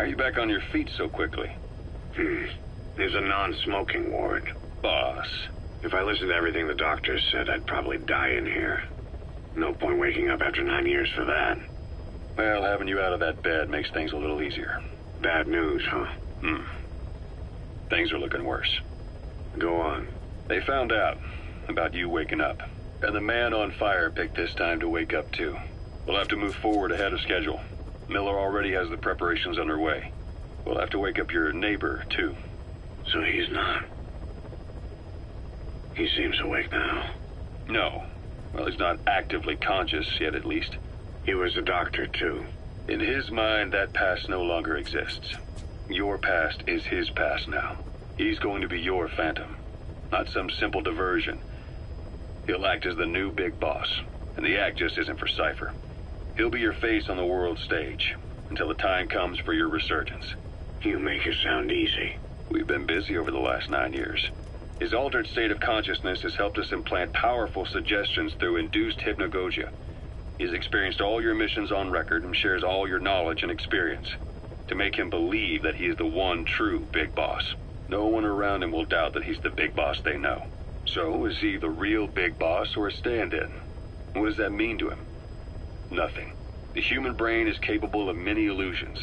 you back on your feet so quickly? There's a non-smoking ward. Boss. If I listened to everything the doctors said, I'd probably die in here. No point waking up after 9 years for that. Well, having you out of that bed makes things a little easier. Bad news, huh? Things are looking worse. Go on. They found out about you waking up. And the man on fire picked this time to wake up too. We'll have to move forward ahead of schedule. Miller already has the preparations underway. We'll have to wake up your neighbor too. So he's not. He seems awake now. No. Well, he's not actively conscious yet, at least. He was a doctor, too. In his mind, that past no longer exists. Your past is his past now. He's going to be your phantom, not some simple diversion. He'll act as the new big boss, and the act just isn't for Cypher. He'll be your face on the world stage, until the time comes for your resurgence. You make it sound easy. We've been busy over the last 9 years. His altered state of consciousness has helped us implant powerful suggestions through induced hypnagogia. He's experienced all your missions on record and shares all your knowledge and experience to make him believe that he is the one true big boss. No one around him will doubt that he's the big boss they know. So, is he the real big boss or a stand-in? What does that mean to him? Nothing. The human brain is capable of many illusions.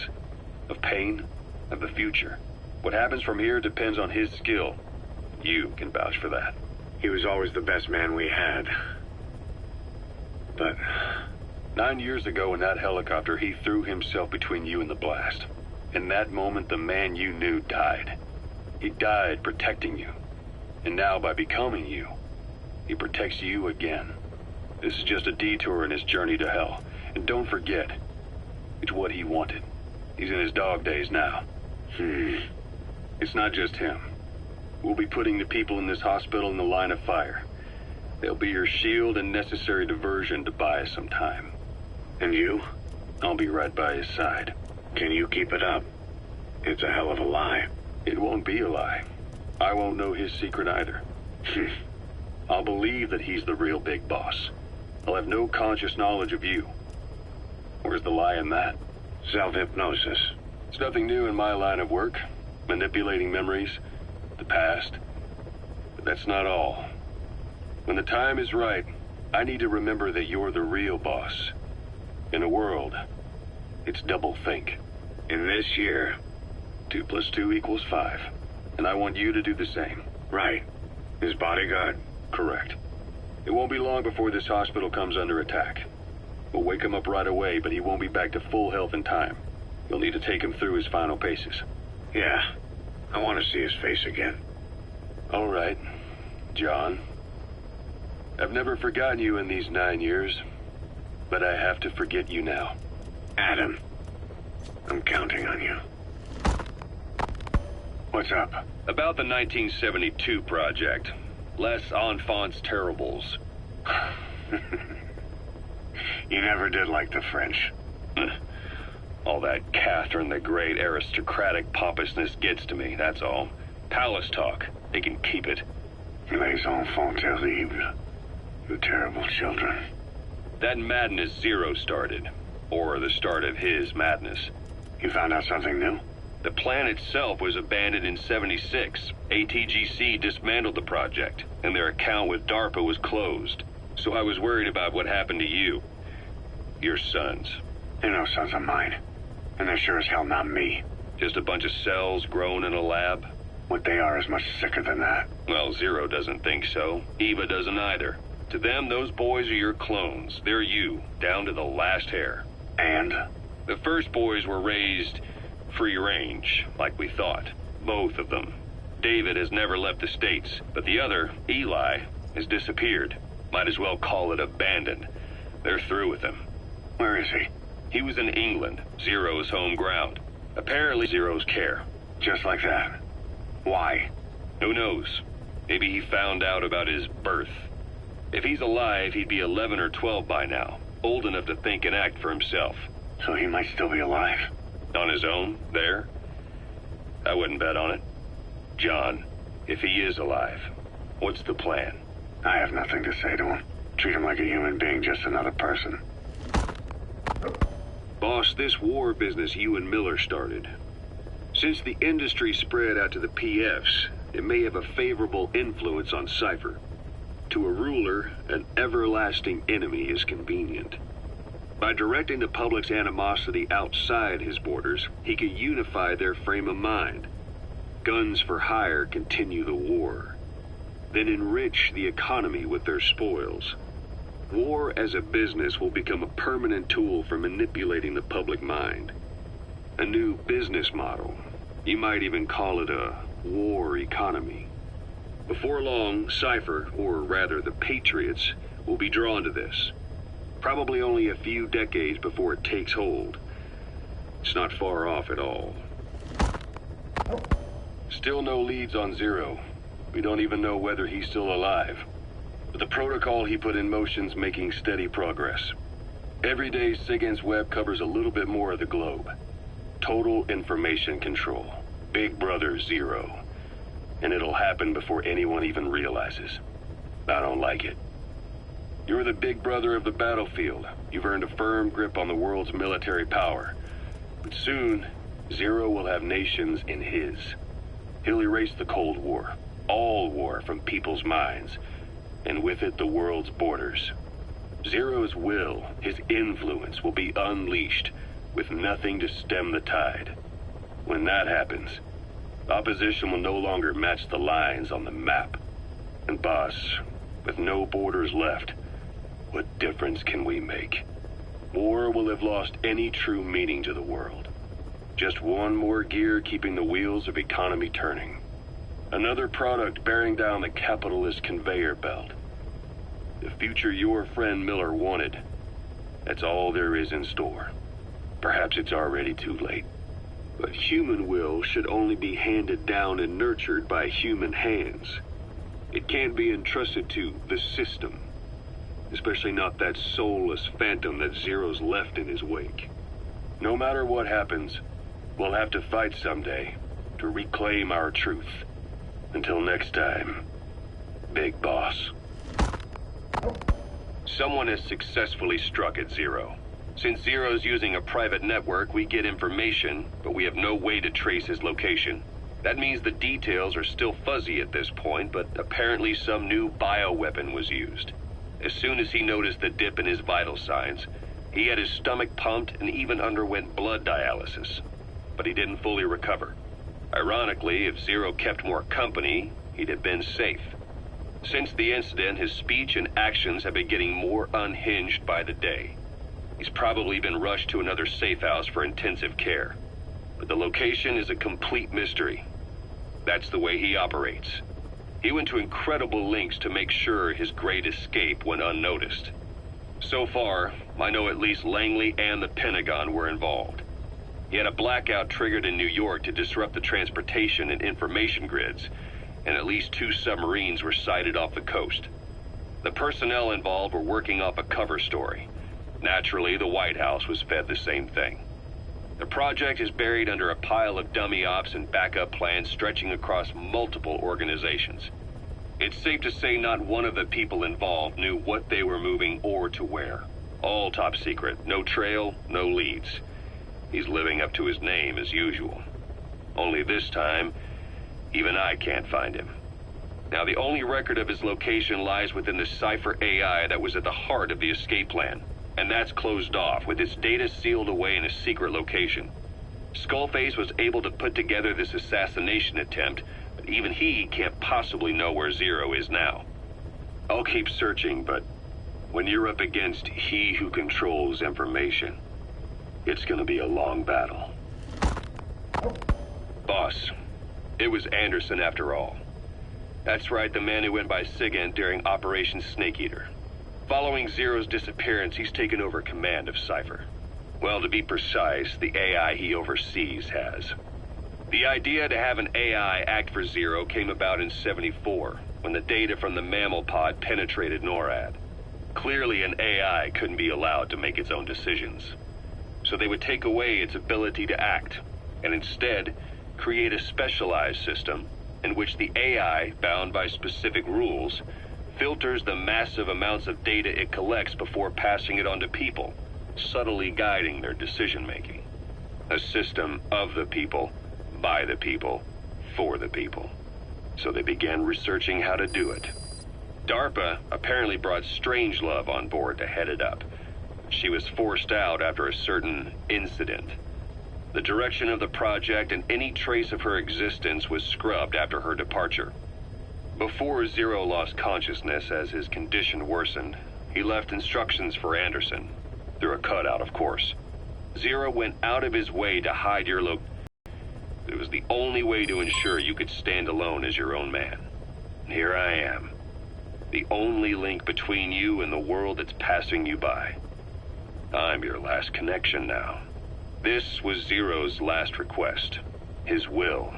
Of pain, of the future. What happens from here depends on his skill. You can vouch for that. He was always the best man we had. But 9 years ago in that helicopter, he threw himself between you and the blast. In that moment, the man you knew died. He died protecting you. And now, by becoming you, he protects you again. This is just a detour in his journey to hell. And don't forget, it's what he wanted. He's in his dog days now. It's not just him. We'll be putting the people in this hospital in the line of fire. They'll be your shield and necessary diversion to buy us some time. And you? I'll be right by his side. Can you keep it up? It's a hell of a lie. It won't be a lie. I won't know his secret either. I'll believe that he's the real big boss. I'll have no conscious knowledge of you. Where's the lie in that? Self-hypnosis. It's nothing new in my line of work. Manipulating memories, the past. But that's not all. When the time is right, I need to remember that you're the real boss. In a world, it's double think. In this year, 2 + 2 = 5. And I want you to do the same. Right. His bodyguard? Correct. It won't be long before this hospital comes under attack. We'll wake him up right away, but he won't be back to full health in time. You'll need to take him through his final paces. Yeah. I want to see his face again. All right, John. I've never forgotten you in these 9 years, but I have to forget you now. Adam, I'm counting on you. What's up? About the 1972 project. Les Enfants Terribles. You never did like the French. All that Catherine the Great aristocratic pompousness gets to me, that's all. Palace talk. They can keep it. Les enfants terribles. You terrible children. That madness Zero started. Or the start of his madness. You found out something new? The plan itself was abandoned in '76. ATGC dismantled the project, and their account with DARPA was closed. So I was worried about what happened to you. Your sons. They're no sons of mine. And they're sure as hell not me. Just a bunch of cells grown in a lab? What they are is much sicker than that. Well, Zero doesn't think so. Eva doesn't either. To them, those boys are your clones. They're you, down to the last hair. And? The first boys were raised free range, like we thought. Both of them. David has never left the States, but the other, Eli, has disappeared. Might as well call it abandoned. They're through with him. Where is he? He was in England, Zero's home ground. Apparently Zero's care. Just like that. Why? Who knows? Maybe he found out about his birth. If he's alive, he'd be 11 or 12 by now. Old enough to think and act for himself. So he might still be alive. On his own, there? I wouldn't bet on it. John, if he is alive, what's the plan? I have nothing to say to him. Treat him like a human being, just another person. Boss, this war business you and Miller started, Since the industry spread out to the PFs, it may have a favorable influence on Cypher. To a ruler, an everlasting enemy is convenient. By directing the public's animosity outside his borders, he can unify their frame of mind. Guns for hire continue the war, then enrich the economy with their spoils. War as a business will become a permanent tool for manipulating the public mind. A new business model. You might even call it a war economy. Before long, Cypher, or rather the Patriots, will be drawn to this. Probably only a few decades before it takes hold. It's not far off at all. Still no leads on Zero. We don't even know whether he's still alive. But the protocol he put in motion's making steady progress. Every day, SIGINT's web covers a little bit more of the globe. Total information control. Big Brother Zero. And it'll happen before anyone even realizes. I don't like it. You're the big brother of the battlefield. You've earned a firm grip on the world's military power. But soon, Zero will have nations in his. He'll erase the Cold War. All war from people's minds. And with it, the world's borders. Zero's will, his influence, will be unleashed, with nothing to stem the tide. When that happens, opposition will no longer match the lines on the map. And boss, with no borders left, what difference can we make? War will have lost any true meaning to the world. Just one more gear keeping the wheels of economy turning. Another product bearing down the capitalist conveyor belt. The future your friend Miller wanted. That's all there is in store. Perhaps it's already too late. But human will should only be handed down and nurtured by human hands. It can't be entrusted to the system. Especially not that soulless phantom that Zero's left in his wake. No matter what happens, we'll have to fight someday to reclaim our truth. Until next time, Big Boss. Someone has successfully struck at Zero. Since Zero's using a private network, we get information, but we have no way to trace his location. That means the details are still fuzzy at this point, but apparently some new bioweapon was used. As soon as he noticed the dip in his vital signs, he had his stomach pumped and even underwent blood dialysis. But he didn't fully recover. Ironically, if Zero kept more company, he'd have been safe. Since the incident, his speech and actions have been getting more unhinged by the day. He's probably been rushed to another safe house for intensive care. But the location is a complete mystery. That's the way he operates. He went to incredible lengths to make sure his great escape went unnoticed. So far, I know at least Langley and the Pentagon were involved. He had a blackout triggered in New York to disrupt the transportation and information grids, and at least 2 submarines were sighted off the coast. The personnel involved were working off a cover story. Naturally, the White House was fed the same thing. The project is buried under a pile of dummy ops and backup plans stretching across multiple organizations. It's safe to say not one of the people involved knew what they were moving or to where. All top secret, no trail, no leads. He's living up to his name as usual. Only this time, even I can't find him. Now, the only record of his location lies within the Cypher AI that was at the heart of the escape plan. And that's closed off, with its data sealed away in a secret location. Skullface was able to put together this assassination attempt, but even he can't possibly know where Zero is now. I'll keep searching, but when you're up against he who controls information, it's gonna be a long battle. Boss, it was Anderson after all. That's right, the man who went by SIGINT during Operation Snake Eater. Following Zero's disappearance, he's taken over command of Cypher. Well, to be precise, the AI he oversees has. The idea to have an AI act for Zero came about in '74, when the data from the mammal pod penetrated NORAD. Clearly, an AI couldn't be allowed to make its own decisions. So they would take away its ability to act, and instead create a specialized system in which the AI, bound by specific rules, filters the massive amounts of data it collects before passing it on to people, subtly guiding their decision-making. A system of the people, by the people, for the people. So they began researching how to do it. DARPA apparently brought Strangelove on board to head it up. She was forced out after a certain incident. The direction of the project and any trace of her existence was scrubbed after her departure. Before Zero lost consciousness as his condition worsened, he left instructions for Anderson, through a cutout, of course. Zero went out of his way to hide your It was the only way to ensure you could stand alone as your own man. And here I am, the only link between you and the world that's passing you by. I'm your last connection now. This was Zero's last request, his will.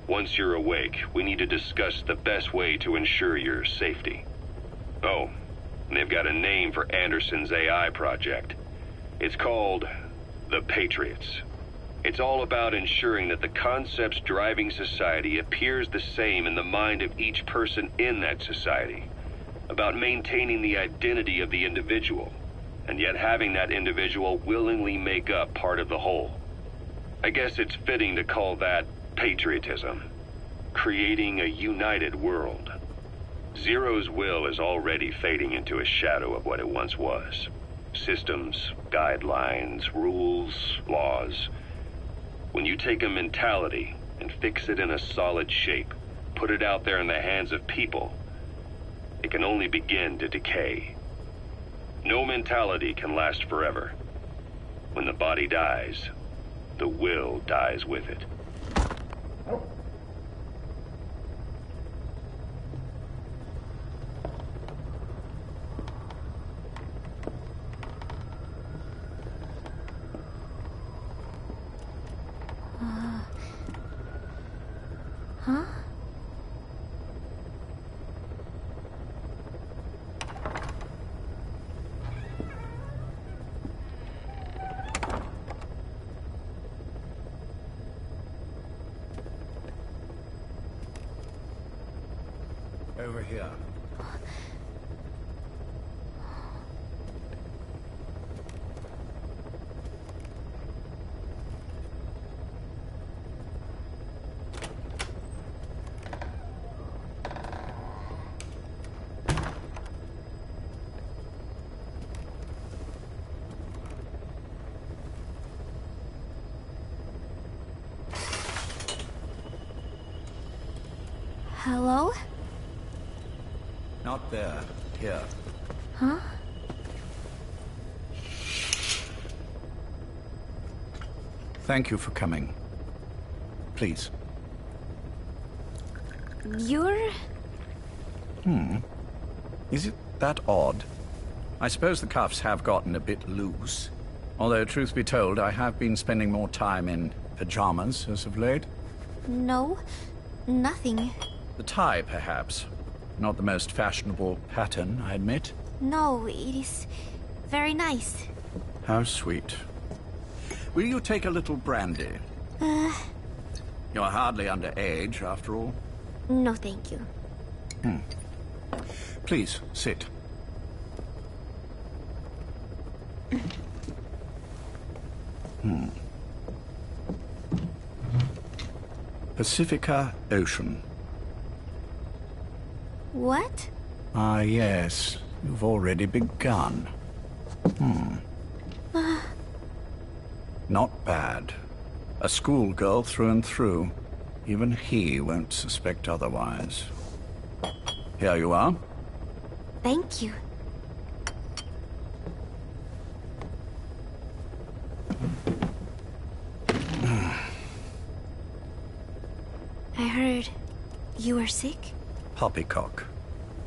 Once you're awake, we need to discuss the best way to ensure your safety. Oh, and they've got a name for Anderson's AI project. It's called the Patriots. It's all about ensuring that the concepts driving society appears the same in the mind of each person in that society. About maintaining the identity of the individual, and yet having that individual willingly make up part of the whole. I guess it's fitting to call that patriotism. Creating a united world. Zero's will is already fading into a shadow of what it once was. Systems, guidelines, rules, laws. When you take a mentality and fix it in a solid shape, put it out there in the hands of people, it can only begin to decay. No mentality can last forever. When the body dies, the will dies with it. Huh? Over here. Hello? Not there. Here. Huh? Thank you for coming. Please. You're... Is it that odd? I suppose the cuffs have gotten a bit loose. Although, truth be told, I have been spending more time in pajamas as of late. No, nothing. The tie, perhaps. Not the most fashionable pattern, I admit. No, it is very nice. How sweet. Will you take a little brandy? You're hardly underage, after all. No, thank you. Please, sit. Pacifica Ocean. What? Ah, yes. You've already begun. Not bad. A schoolgirl through and through. Even he won't suspect otherwise. Here you are. Thank you. I heard you were sick? Poppycock.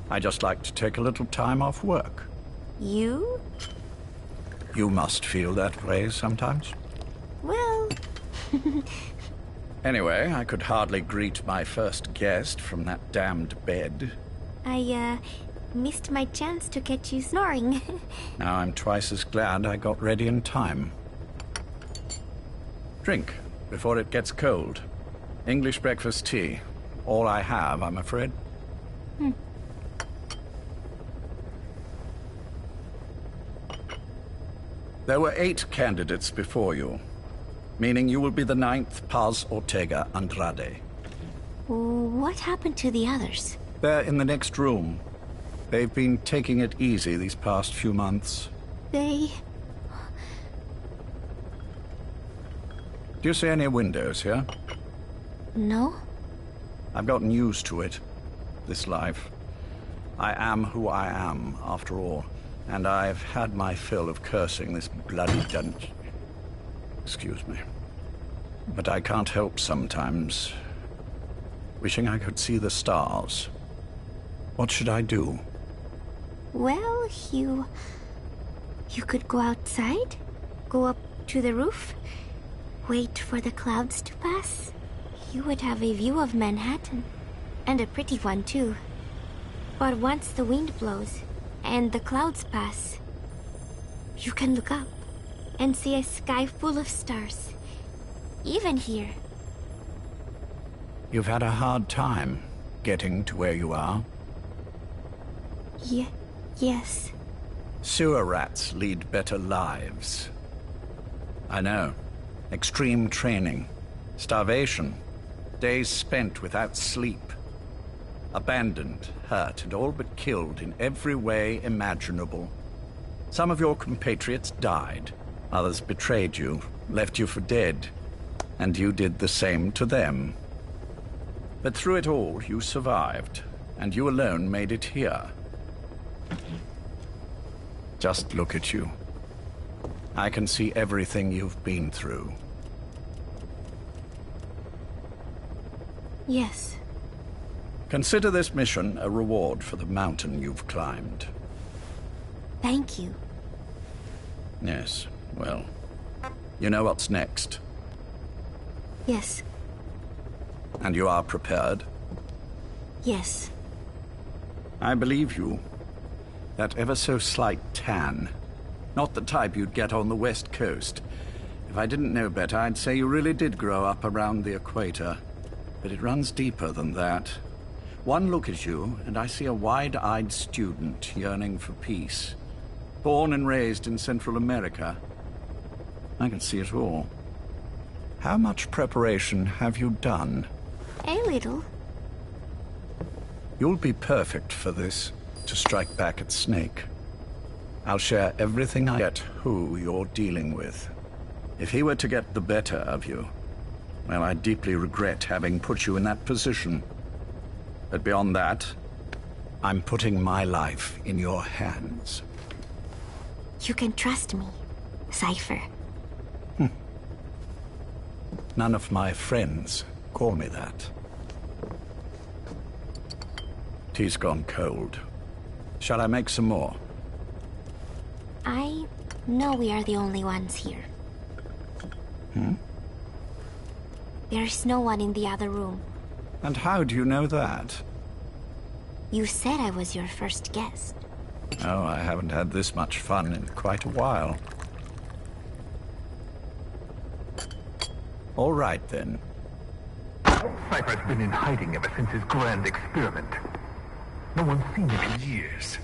I just like to take a little time off work. You? You must feel that way sometimes. Well... Anyway, I could hardly greet my first guest from that damned bed. I, missed my chance to catch you snoring. Now I'm twice as glad I got ready in time. Drink, before it gets cold. English breakfast tea. All I have, I'm afraid. There were 8 candidates before you. meaning you will be the 9th Paz Ortega Andrade. What happened to the others? They're in the next room. They've been taking it easy these past few months. They... Do you see any windows here? No? I've gotten used to it. This life. I am who I am, after all. And I've had my fill of cursing this bloody dungeon. Excuse me. But I can't help sometimes wishing I could see the stars. What should I do? Well, you could go outside, go up to the roof, wait for the clouds to pass. You would have a view of Manhattan, and a pretty one too. But once the wind blows, and the clouds pass, you can look up and see a sky full of stars, even here. You've had a hard time getting to where you are. Yes. Sewer rats lead better lives. I know. Extreme training, starvation, days spent without sleep. Abandoned, hurt, and all but killed in every way imaginable. Some of your compatriots died. Others betrayed you, left you for dead. And you did the same to them. But through it all, you survived. And you alone made it here. Just look at you. I can see everything you've been through. Yes. Consider this mission a reward for the mountain you've climbed. Thank you. Yes, well, you know what's next. Yes. And you are prepared? Yes. I believe you. That ever so slight tan. Not the type you'd get on the West Coast. If I didn't know better, I'd say you really did grow up around the equator. But it runs deeper than that. One look at you, and I see a wide-eyed student yearning for peace. Born and raised in Central America. I can see it all. How much preparation have you done? A little. You'll be perfect for this, to strike back at Snake. I'll share everything I get who you're dealing with. If he were to get the better of you, well, I deeply regret having put you in that position. But beyond that, I'm putting my life in your hands. You can trust me, Cypher. None of my friends call me that. Tea's gone cold. Shall I make some more? I know we are the only ones here. There's no one in the other room. And how do you know that? You said I was your first guest. Oh, I haven't had this much fun in quite a while. All right, then. Cypher's been in hiding ever since his grand experiment. No one's seen him in years.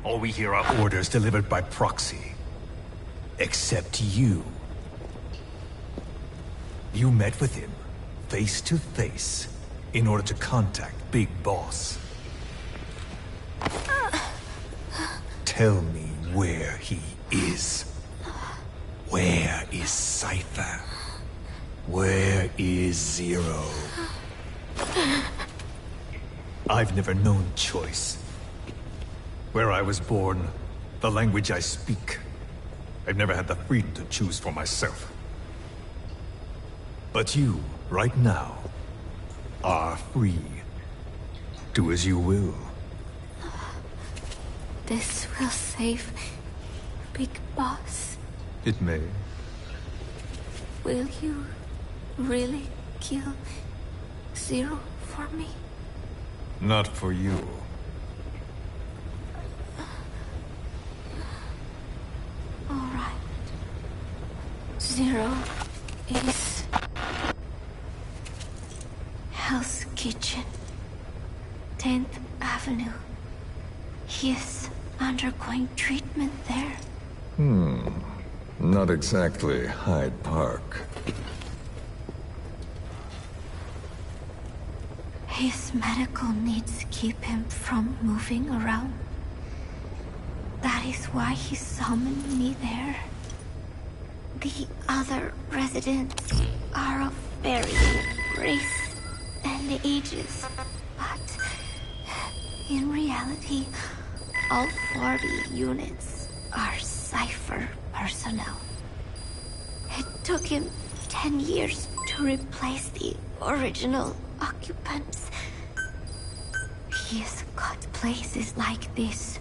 All we hear are orders delivered by proxy. Except you. You met with him, face to face, in order to contact Big Boss. Tell me where he is. Where is Cypher? Where is Zero? I've never known choice. Where I was born, the language I speak, I've never had the freedom to choose for myself. But you, right now, are free. Do as you will. This will save Big Boss. It may. Will you really kill Zero for me? Not for you. All right. Zero is Hell's Kitchen, 10th Avenue. He is undergoing treatment there. Not exactly Hyde Park. His medical needs keep him from moving around. That is why he summoned me there. The other residents are of varying race and ages, but in reality, all 40 units are Cypher personnel. It took him 10 years to replace the original occupants. He's got places like this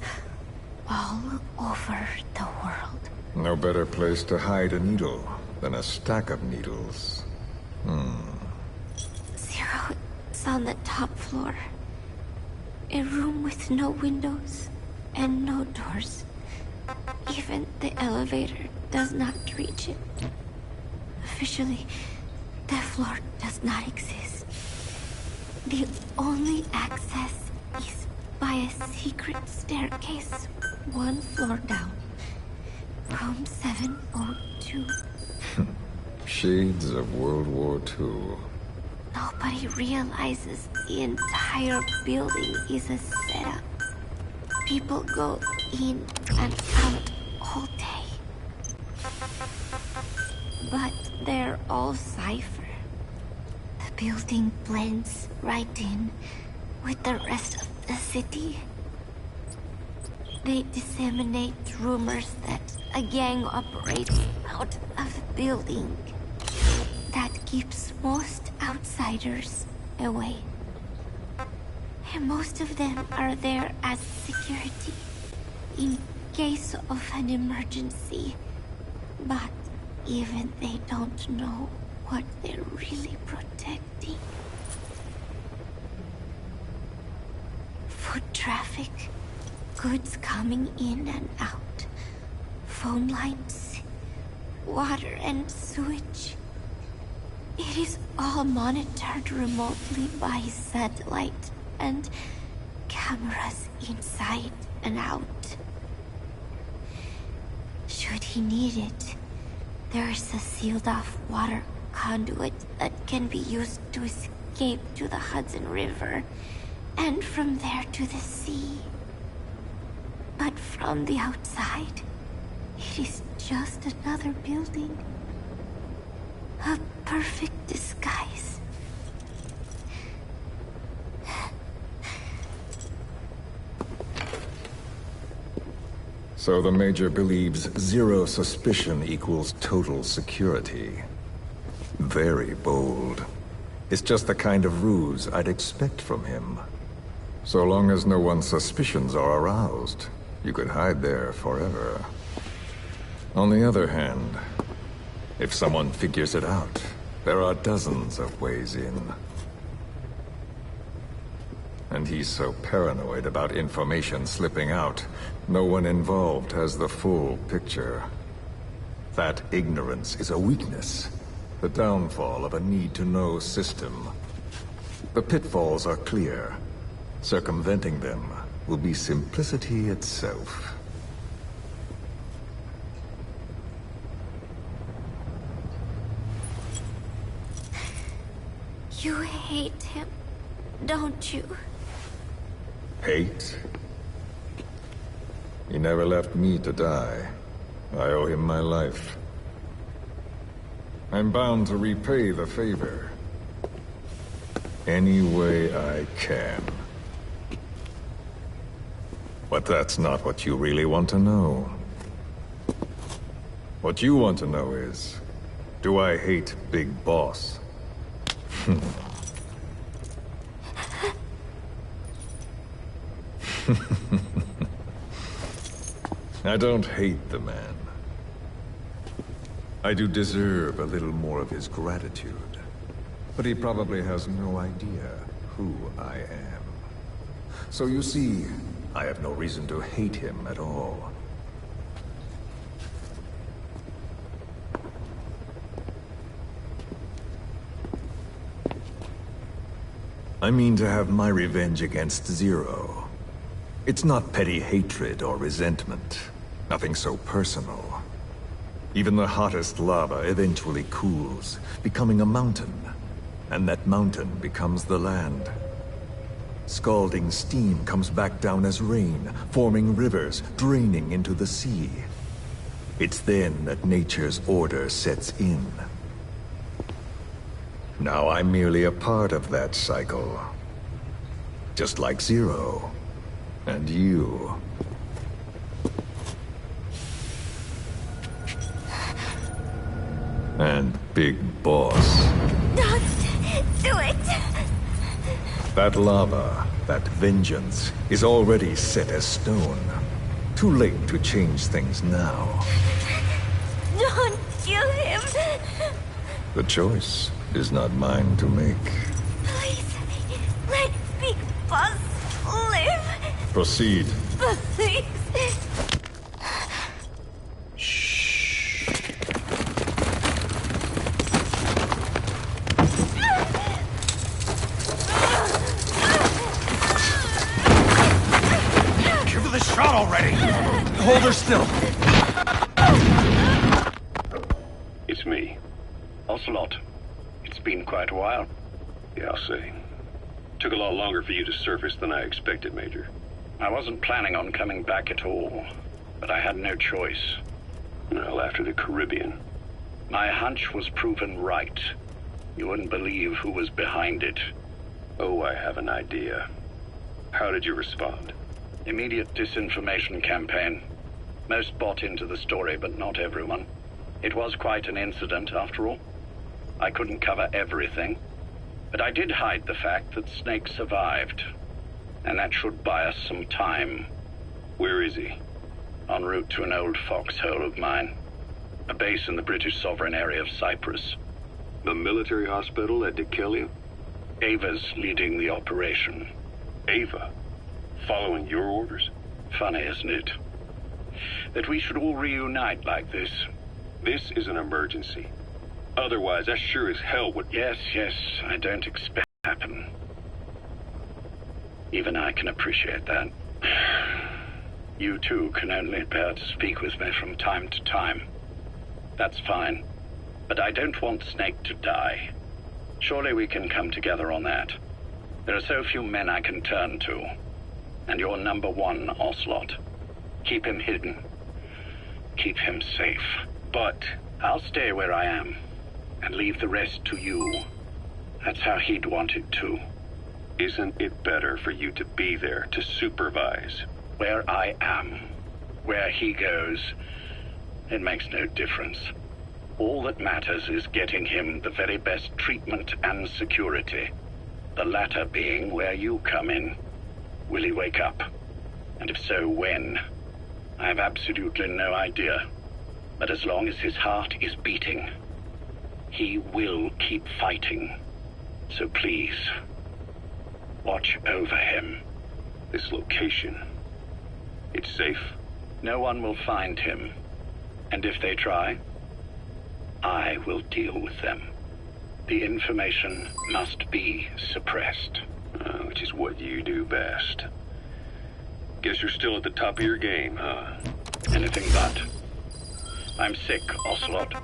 all over the world. No better place to hide a needle than a stack of needles. Zero is on the top floor. A room with no windows and no doors. Even the elevator does not reach it. Officially, the floor does not exist. The only access is by a secret staircase 1 floor down. Room 702. Shades of World War II. Nobody realizes the entire building is a setup. People go in and out all day. But they're all Cypher. The building blends right in with the rest of the city. They disseminate rumors that a gang operates out of the building. That keeps most outsiders away. And most of them are there as security, in case of an emergency. But even they don't know what they're really protecting. Foot traffic, goods coming in and out, phone lines, water and sewage. It is all monitored remotely by satellite and cameras inside and out. Should he need it, there is a sealed-off water conduit that can be used to escape to the Hudson River, and from there to the sea. But from the outside, it is just another building. A perfect disguise. So the Major believes zero suspicion equals total security. Very bold. It's just the kind of ruse I'd expect from him. So long as no one's suspicions are aroused, you could hide there forever. On the other hand, if someone figures it out, there are dozens of ways in. And he's so paranoid about information slipping out, no one involved has the full picture. That ignorance is a weakness, the downfall of a need-to-know system. The pitfalls are clear. Circumventing them will be simplicity itself. You hate him, don't you? Hate? He never left me to die. I owe him my life. I'm bound to repay the favor. Any way I can. But that's not what you really want to know. What you want to know is, do I hate Big Boss? I don't hate the man. I do deserve a little more of his gratitude. But he probably has no idea who I am. So you see, I have no reason to hate him at all. I mean to have my revenge against Zero. It's not petty hatred or resentment. Nothing so personal. Even the hottest lava eventually cools, becoming a mountain. And that mountain becomes the land. Scalding steam comes back down as rain, forming rivers, draining into the sea. It's then that nature's order sets in. Now I'm merely a part of that cycle. Just like Zero. And you. And Big Boss. Don't do it! That lava, that vengeance, is already set as stone. Too late to change things now. Don't kill him! The choice is not mine to make. Please, let Big Boss live! Proceed. Please! Give her the shot already! Hold her still! It's me. Ocelot. It's been quite a while. Yeah, I'll say. Took a lot longer for you to surface than I expected, Major. I wasn't planning on coming back at all, but I had no choice. Well, after the Caribbean. My hunch was proven right. You wouldn't believe who was behind it. Oh, I have an idea. How did you respond? Immediate disinformation campaign. Most bought into the story, but not everyone. It was quite an incident, after all. I couldn't cover everything, but I did hide the fact that Snake survived. And that should buy us some time. Where is he? En route to an old foxhole of mine. A base in the British sovereign area of Cyprus. The military hospital at Dikelia? Ava's leading the operation. Ava? Following your orders? Funny, isn't it? That we should all reunite like this. This is an emergency. Otherwise, I sure as hell would... Yes, I don't expect it to happen. Even I can appreciate that. You too can only bear to speak with me from time to time. That's fine. But I don't want Snake to die. Surely we can come together on that. There are so few men I can turn to. And you're number one, Ocelot. Keep him hidden. Keep him safe. But I'll stay where I am. And leave the rest to you. That's how he'd want it too. Isn't it better for you to be there to supervise? Where I am, where he goes, it makes no difference. All that matters is getting him the very best treatment and security. The latter being where you come in. Will he wake up? And if so, when? I have absolutely no idea. But as long as his heart is beating, he will keep fighting. So please, watch over him. This location, it's safe? No one will find him. And if they try, I will deal with them. The information must be suppressed. Which is what you do best. Guess you're still at the top of your game, huh? Anything but. I'm sick, Ocelot.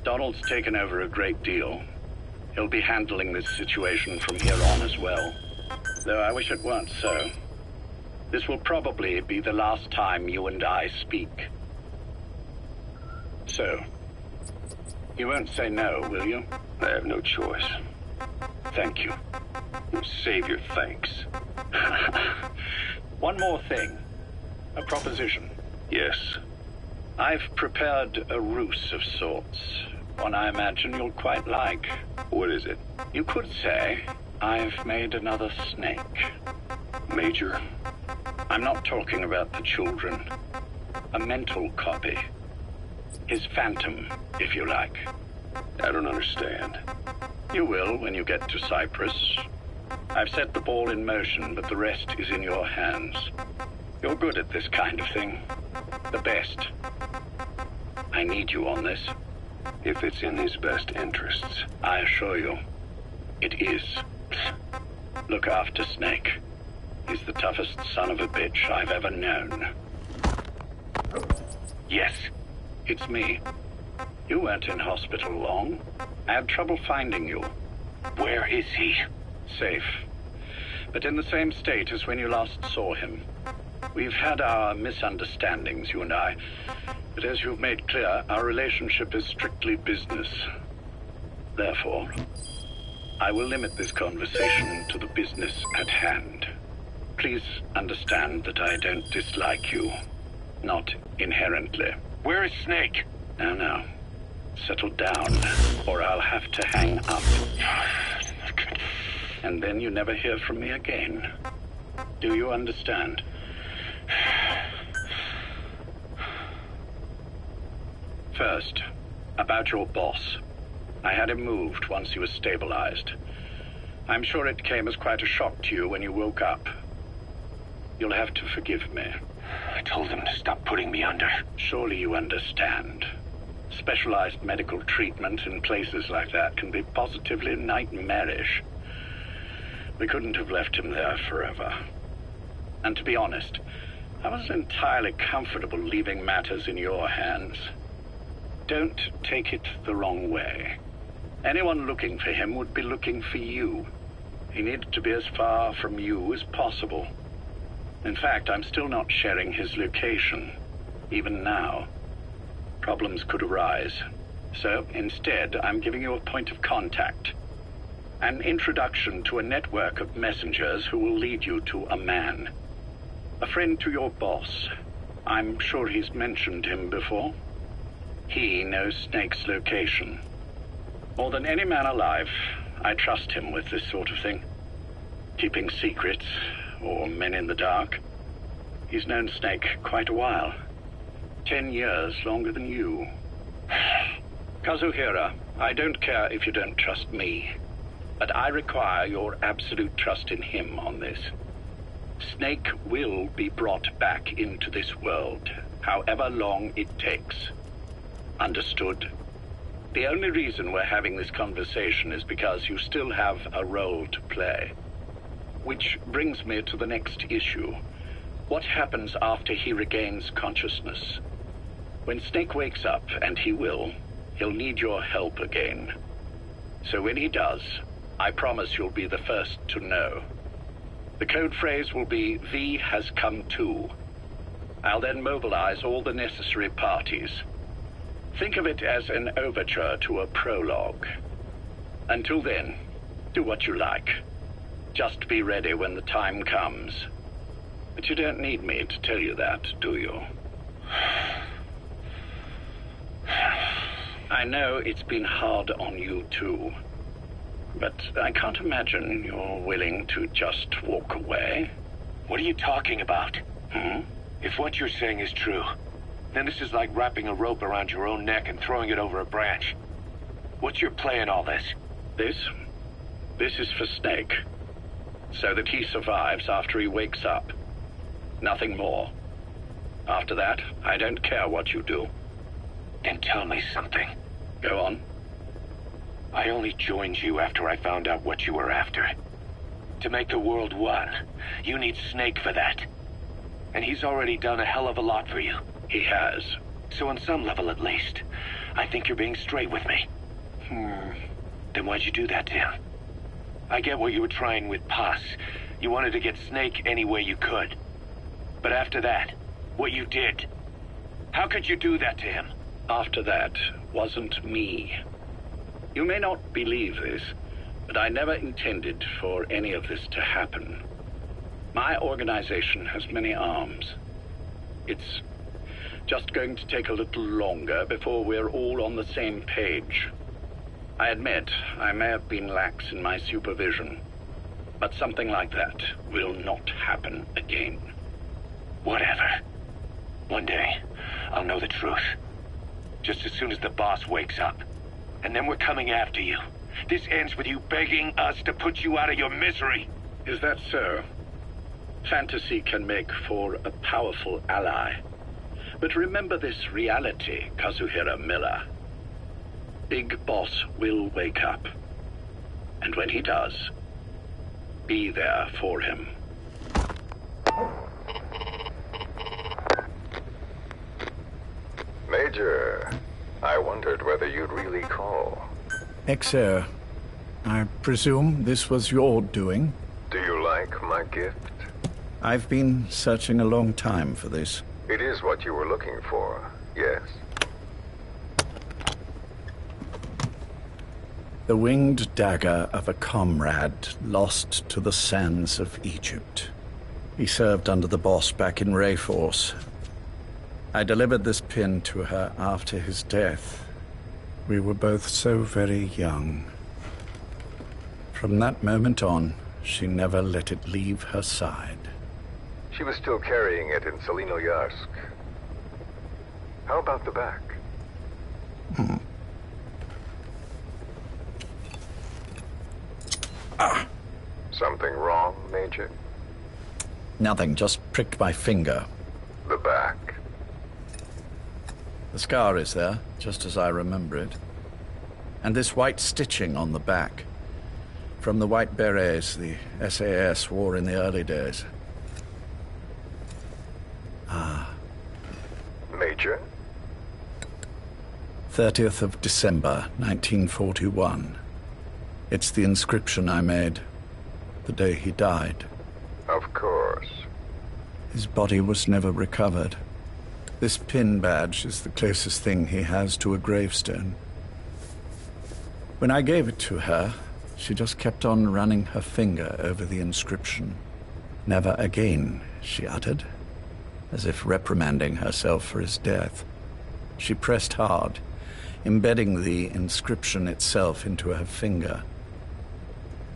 Donald's taken over a great deal. He'll be handling this situation from here on as well. Though I wish it weren't so. This will probably be the last time you and I speak. So, you won't say no, will you? I have no choice. Thank you. Save your thanks. One more thing. A proposition. Yes. I've prepared a ruse of sorts. One I imagine you'll quite like. What is it? You could say I've made another Snake. Major? I'm not talking about the children. A mental copy. His phantom, if you like. I don't understand. You will when you get to Cyprus. I've set the ball in motion, but the rest is in your hands. You're good at this kind of thing. The best. I need you on this. If it's in his best interests. I assure you, it is. Look after Snake. He's the toughest son of a bitch I've ever known. Yes. it's me. You weren't in hospital long. I had trouble finding you. Where is he? Safe. But in the same state as when you last saw him. We've had our misunderstandings, you and I. But as you've made clear, our relationship is strictly business. Therefore, I will limit this conversation to the business at hand. Please understand that I don't dislike you. Not inherently. Where is Snake? Now. Settle down, or I'll have to hang up. And then you never hear from me again. Do you understand? First, about your boss. I had him moved once he was stabilized. I'm sure it came as quite a shock to you when you woke up. You'll have to forgive me. I told him to stop putting me under. Surely you understand. Specialized medical treatment in places like that can be positively nightmarish. We couldn't have left him there forever. And to be honest, I wasn't entirely comfortable leaving matters in your hands. Don't take it the wrong way. Anyone looking for him would be looking for you. He needed to be as far from you as possible. In fact, I'm still not sharing his location, even now. Problems could arise. So instead, I'm giving you a point of contact. An introduction to a network of messengers who will lead you to a man. A friend to your boss. I'm sure he's mentioned him before. He knows Snake's location. More than any man alive, I trust him with this sort of thing. Keeping secrets, or men in the dark. He's known Snake quite a while. 10 years longer than you. Kazuhira, I don't care if you don't trust me, but I require your absolute trust in him on this. Snake will be brought back into this world, however long it takes. Understood? The only reason we're having this conversation is because you still have a role to play. Which brings me to the next issue. What happens after he regains consciousness? When Snake wakes up, and he will, he'll need your help again. So when he does, I promise you'll be the first to know. The code phrase will be, V has come to. I'll then mobilize all the necessary parties. Think of it as an overture to a prologue. Until then, do what you like. Just be ready when the time comes. But you don't need me to tell you that, do you? I know it's been hard on you too. But I can't imagine you're willing to just walk away. What are you talking about? If what you're saying is true, then this is like wrapping a rope around your own neck and throwing it over a branch. What's your play in all this? This is for Snake. So that he survives after he wakes up. Nothing more. After that, I don't care what you do. Then tell me something. Go on. I only joined you after I found out what you were after. To make the world one, you need Snake for that. And he's already done a hell of a lot for you. He has. So on some level at least, I think you're being straight with me. Then why'd you do that to him? I get what you were trying with Paz. You wanted to get Snake any way you could. But after that, what you did, how could you do that to him? After that wasn't me. You may not believe this, but I never intended for any of this to happen. My organization has many arms. It's just going to take a little longer before we're all on the same page. I admit I may have been lax in my supervision, but something like that will not happen again. Whatever. One day, I'll know the truth. Just as soon as the boss wakes up. And then we're coming after you. This ends with you begging us to put you out of your misery. Is that so? Fantasy can make for a powerful ally. But remember this reality, Kazuhira Miller. Big Boss will wake up. And when he does, be there for him. Major Major, I wondered whether you'd really call. XO, I presume this was your doing? Do you like my gift? I've been searching a long time for this. It is what you were looking for, yes? The winged dagger of a comrade lost to the sands of Egypt. He served under the boss back in Rayforce. I delivered this pin to her after his death. We were both so very young. From that moment on, she never let it leave her side. She was still carrying it in Selinoyarsk. How about the back? Something wrong, Major? Nothing, just pricked my finger. The back. The scar is there, just as I remember it. And this white stitching on the back. From the white berets the SAS wore in the early days. Major? 30th of December, 1941. It's the inscription I made the day he died. Of course. His body was never recovered. This pin badge is the closest thing he has to a gravestone. When I gave it to her, she just kept on running her finger over the inscription. Never again, she uttered, as if reprimanding herself for his death. She pressed hard, embedding the inscription itself into her finger.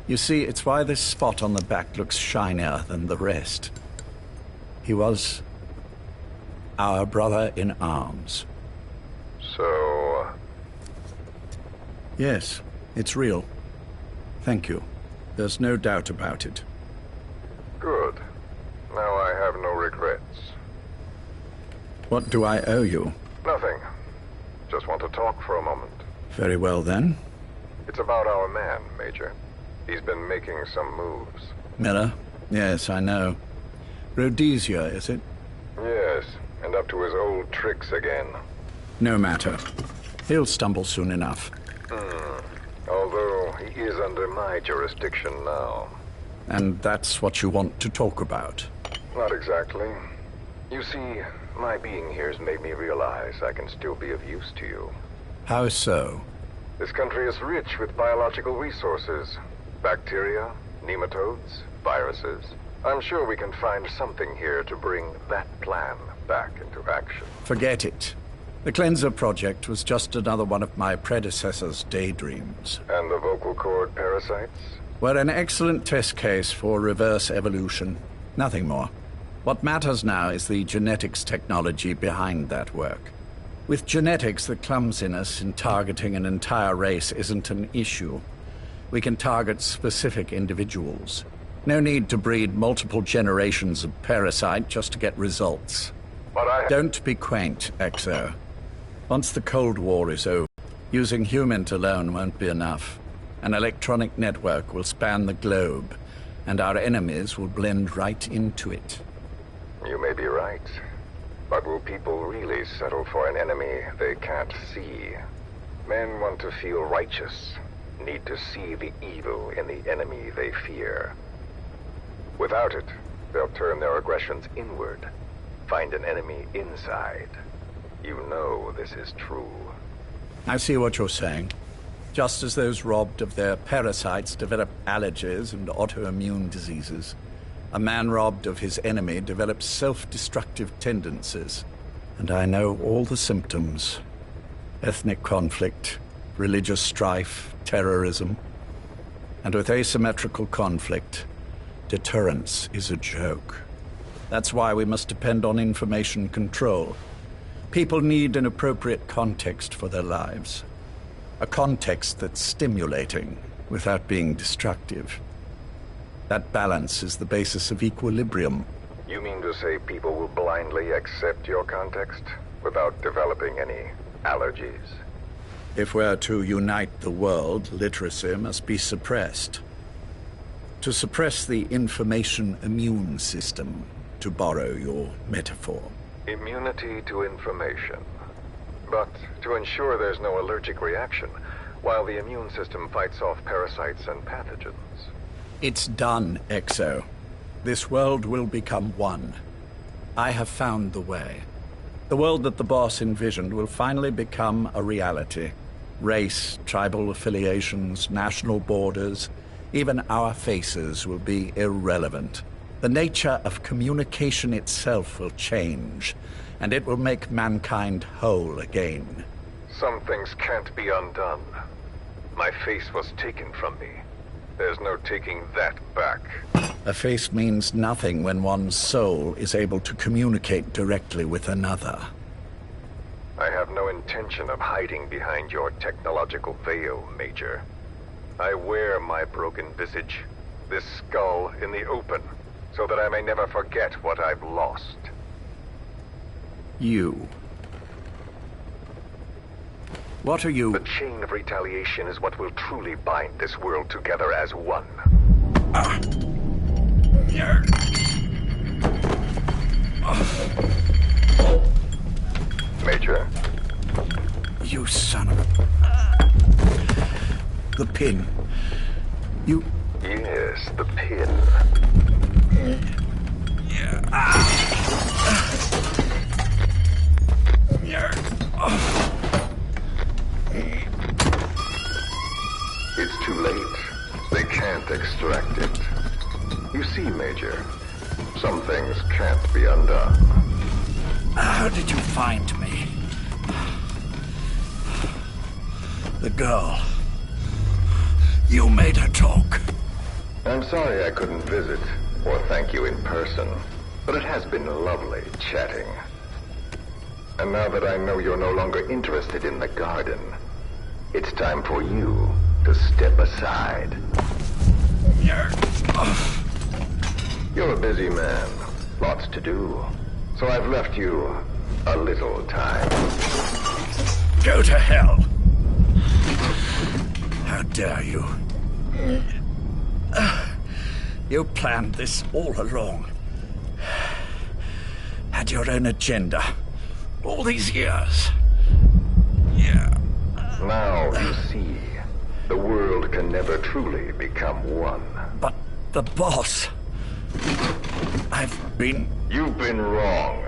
You see, it's why this spot on the back looks shinier than the rest. He was our brother in arms. So... Yes, it's real. Thank you. There's no doubt about it. Good. Now I have no regrets. What do I owe you? Nothing. Just want to talk for a moment. Very well, then. It's about our man, Major. He's been making some moves. Miller? Yes, I know. Rhodesia, is it? Yes, and up to his old tricks again. No matter. He'll stumble soon enough. Although he is under my jurisdiction now. And that's what you want to talk about? Not exactly. You see, my being here has made me realize I can still be of use to you. How so? This country is rich with biological resources. Bacteria, nematodes, viruses. I'm sure we can find something here to bring that plan back into action. Forget it. The Cleanser Project was just another one of my predecessor's daydreams. And the vocal cord parasites? Were an excellent test case for reverse evolution. Nothing more. What matters now is the genetics technology behind that work. With genetics, the clumsiness in targeting an entire race isn't an issue. We can target specific individuals. No need to breed multiple generations of parasite just to get results. But Don't be quaint, XO. Once the Cold War is over, using humans alone won't be enough. An electronic network will span the globe, and our enemies will blend right into it. You may be right. But will people really settle for an enemy they can't see? Men want to feel righteous, need to see the evil in the enemy they fear. Without it, they'll turn their aggressions inward, find an enemy inside. You know this is true. I see what you're saying. Just as those robbed of their parasites develop allergies and autoimmune diseases, a man robbed of his enemy develops self-destructive tendencies. And I know all the symptoms. Ethnic conflict, religious strife, terrorism. And with asymmetrical conflict, deterrence is a joke. That's why we must depend on information control. People need an appropriate context for their lives. A context that's stimulating without being destructive. That balance is the basis of equilibrium. You mean to say people will blindly accept your context without developing any allergies? If we're to unite the world, literacy must be suppressed. To suppress the information immune system, to borrow your metaphor. Immunity to information. But to ensure there's no allergic reaction, while the immune system fights off parasites and pathogens. It's done, Exo. This world will become one. I have found the way. The world that the boss envisioned will finally become a reality. Race, tribal affiliations, national borders, even our faces will be irrelevant. The nature of communication itself will change, and it will make mankind whole again. Some things can't be undone. My face was taken from me. There's no taking that back. A face means nothing when one's soul is able to communicate directly with another. I have no intention of hiding behind your technological veil, Major. I wear my broken visage, this skull, in the open, so that I may never forget what I've lost. You. What are you? The chain of retaliation is what will truly bind this world together as one. Major? You son of a... The pin. You... Yes, the pin. It's too late. They can't extract it. You see, Major, some things can't be undone. How did you find me? The girl. You made her talk. I'm sorry I couldn't visit or thank you in person, but it has been lovely chatting. And now that I know you're no longer interested in the garden, it's time for you to step aside. You're a busy man, lots to do, so I've left you a little time. Go to hell! How dare you? You planned this all along. Had your own agenda. All these years. Yeah. Now you see, the world can never truly become one. But the boss... You've been wrong.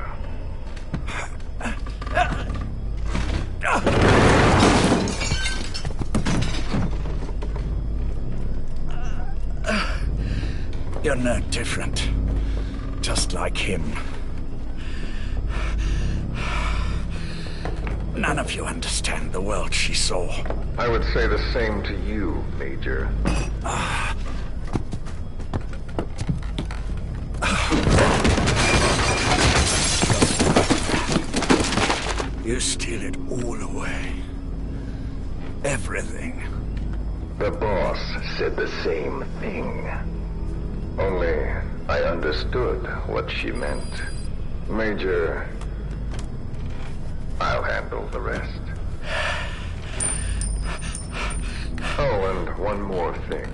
You're no different. Just like him. None of you understand the world she saw. I would say the same to you, Major. You steal it all away. Everything. The boss said the same thing. Only I understood what she meant. Major, I'll handle the rest. Oh, and one more thing.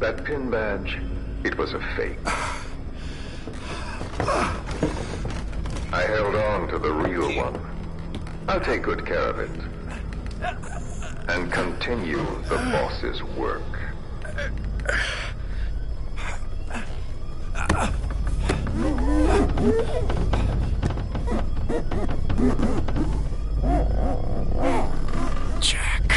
That pin badge, it was a fake. I held on to the real one. I'll take good care of it. And continue the boss's work. Jack.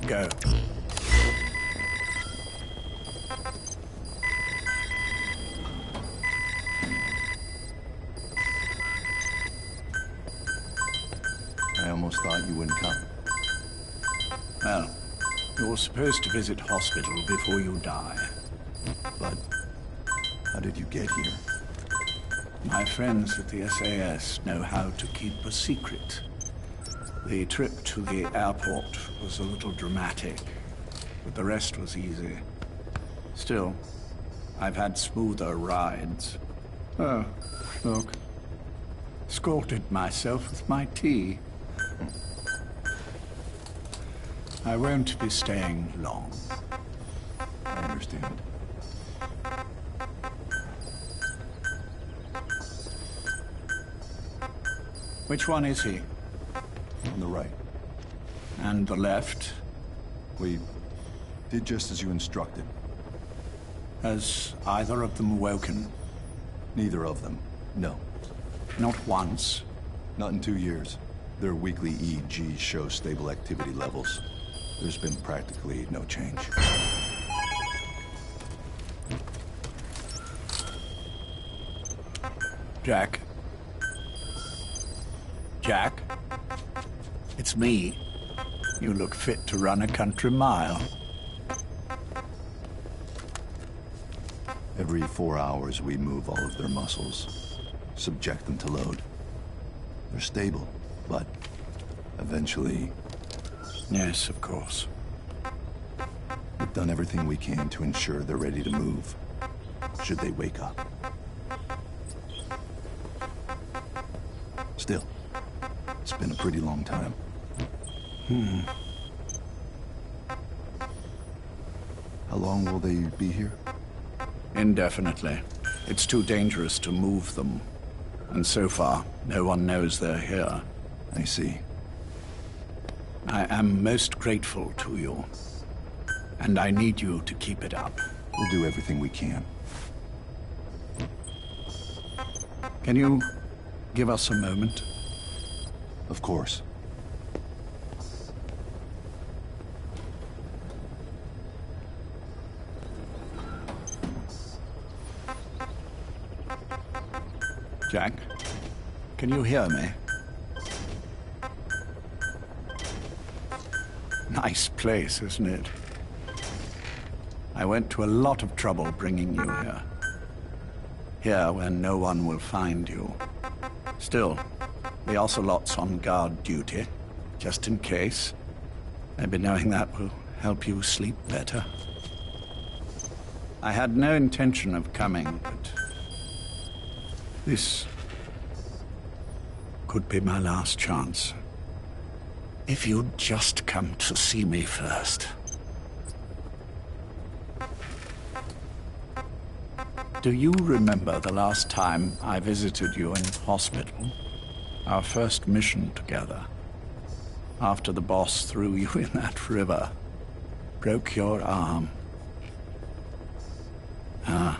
Go. I almost thought you wouldn't come. Well, you're supposed to visit hospital before you die. But how did you get here? My friends at the SAS know how to keep a secret. The trip to the airport was a little dramatic, but the rest was easy. Still, I've had smoother rides. Oh, look. Scalded myself with my tea. I won't be staying long. I understand. Which one is he? On the right. And the left? We did just as you instructed. Has either of them woken? Neither of them. No. Not once. Not in 2 years. Their weekly EEGs show stable activity levels. There's been practically no change. Jack? Jack? It's me. You look fit to run a country mile. Every 4 hours, we move all of their muscles, subject them to load. They're stable, but eventually... Yes, of course. We've done everything we can to ensure they're ready to move, should they wake up. Still, it's been a pretty long time. How long will they be here? Indefinitely. It's too dangerous to move them. And so far, no one knows they're here. I see. I am most grateful to you. And I need you to keep it up. We'll do everything we can. Can you give us a moment? Of course. Jack, can you hear me? Nice place, isn't it? I went to a lot of trouble bringing you here. Here where no one will find you. Still, the Ocelot's on guard duty, just in case. Maybe knowing that will help you sleep better. I had no intention of coming, but this could be my last chance. If you'd just come to see me first. Do you remember the last time I visited you in hospital? Our first mission together. After the boss threw you in that river. Broke your arm. Ah.